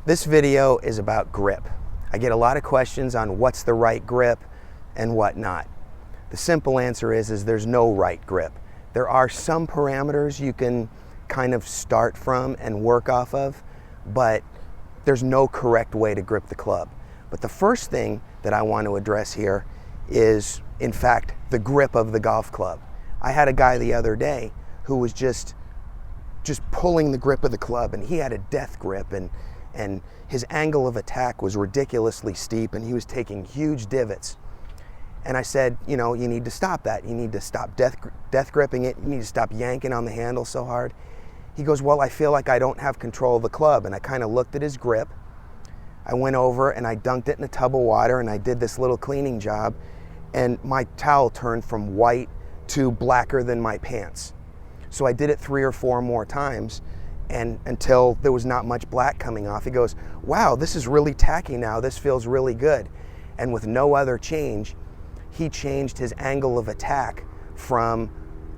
This video is about grip. I get a lot of questions on what's the right grip and what not. The simple answer is there's no right grip. There are some parameters you can kind of start from and work off of, but there's no correct way to grip the club. But the first thing that I want to address here is, in fact, the grip of the golf club. I had a guy the other day who was just pulling the grip of the club, and he had a death grip, and his angle of attack was ridiculously steep, and he was taking huge divots. And I said, you know, you need to stop that. You need to stop death gripping it. You need to stop yanking on the handle so hard. He goes, well, I feel like I don't have control of the club. And I kind of looked at his grip. I went over and I dunked it in a tub of water, and I did this little cleaning job, and my towel turned from white to blacker than my pants. So I did it 3 or 4 more times, and until there was not much black coming off. He goes, wow, this is really tacky now. This feels really good. And with no other change, he changed his angle of attack from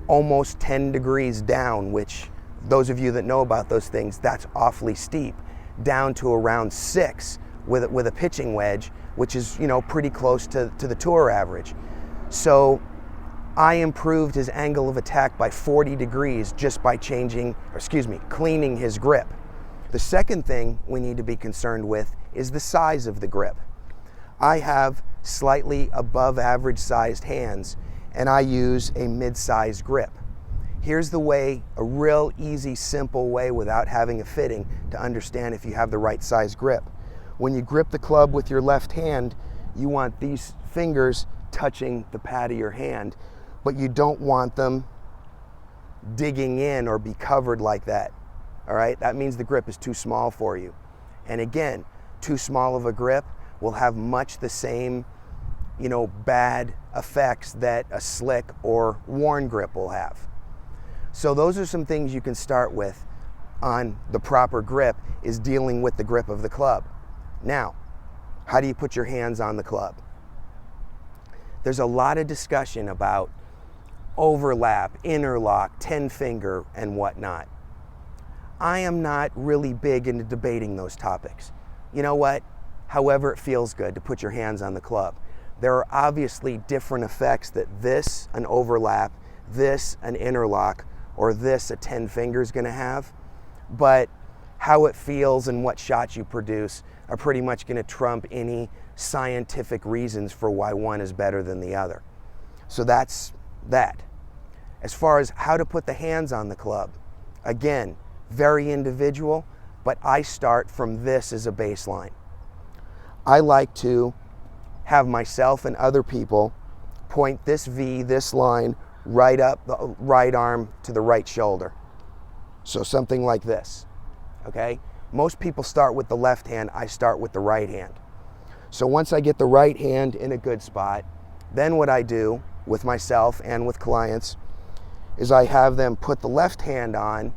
almost 10 degrees down, which those of you that know about those things, that's awfully steep, down to around 6 with a pitching wedge, which is, you know, pretty close to the tour average. So I improved his angle of attack by 40 degrees just by cleaning his grip. The second thing we need to be concerned with is the size of the grip. I have slightly above average sized hands, and I use a mid-sized grip. Here's the way, a real easy, simple way without having a fitting to understand if you have the right size grip. When you grip the club with your left hand, you want these fingers touching the pad of your hand, but you don't want them digging in or be covered like that. All right, that means the grip is too small for you. And again, too small of a grip will have much the same, you know, bad effects that a slick or worn grip will have. So those are some things you can start with on the proper grip, is dealing with the grip of the club. Now, how do you put your hands on the club? There's a lot of discussion about overlap, interlock, 10 finger, and whatnot. I am not really big into debating those topics. You know what? However it feels good to put your hands on the club. There are obviously different effects that this, an overlap, this, an interlock, or this, a 10 finger is gonna have, but how it feels and what shots you produce are pretty much gonna trump any scientific reasons for why one is better than the other. So that's that. As far as how to put the hands on the club, again, very individual, but I start from this as a baseline. I like to have myself and other people point this V, this line, right up the right arm to the right shoulder. So something like this, okay? Most people start with the left hand, I start with the right hand. So once I get the right hand in a good spot, then what I do with myself and with clients is I have them put the left hand on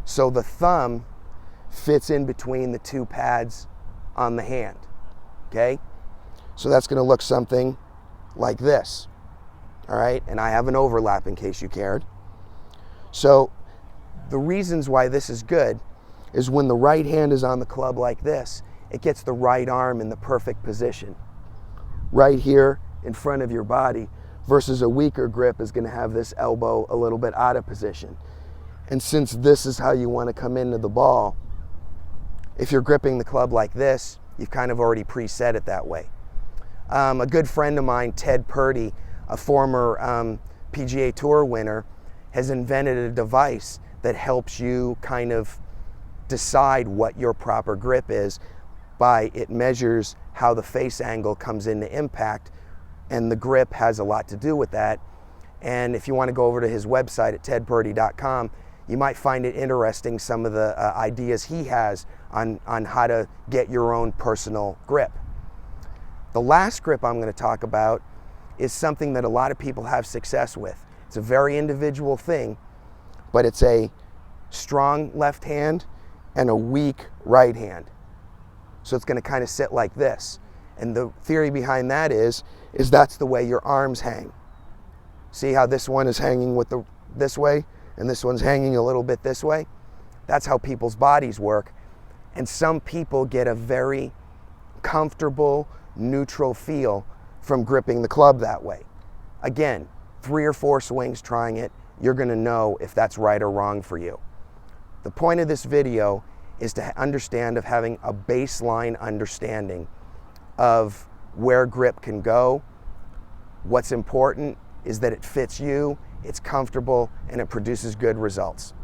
so the thumb fits in between the 2 pads on the hand, okay? So that's gonna look something like this, all right? And I have an overlap in case you cared. So the reasons why this is good is when the right hand is on the club like this, it gets the right arm in the perfect position, right here in front of your body, versus a weaker grip is gonna have this elbow a little bit out of position. And since this is how you wanna come into the ball, if you're gripping the club like this, you've kind of already preset it that way. A good friend of mine, Ted Purdy, a former PGA Tour winner, has invented a device that helps you kind of decide what your proper grip is by it measures how the face angle comes into impact, and the grip has a lot to do with that. And if you want to go over to his website at tedpurdy.com, you might find it interesting, some of the ideas he has on how to get your own personal grip. The last grip I'm going to talk about is something that a lot of people have success with. It's a very individual thing, but it's a strong left hand and a weak right hand. So it's going to kind of sit like this. And the theory behind that is that's the way your arms hang. See how this one is hanging with this way, and this one's hanging a little bit this way. That's how people's bodies work. And some people get a very comfortable, neutral feel from gripping the club that way. Again, 3 or 4 swings trying it, you're gonna know if that's right or wrong for you. The point of this video is to understand of having a baseline understanding of where grip can go. What's important is that it fits you, it's comfortable, and it produces good results.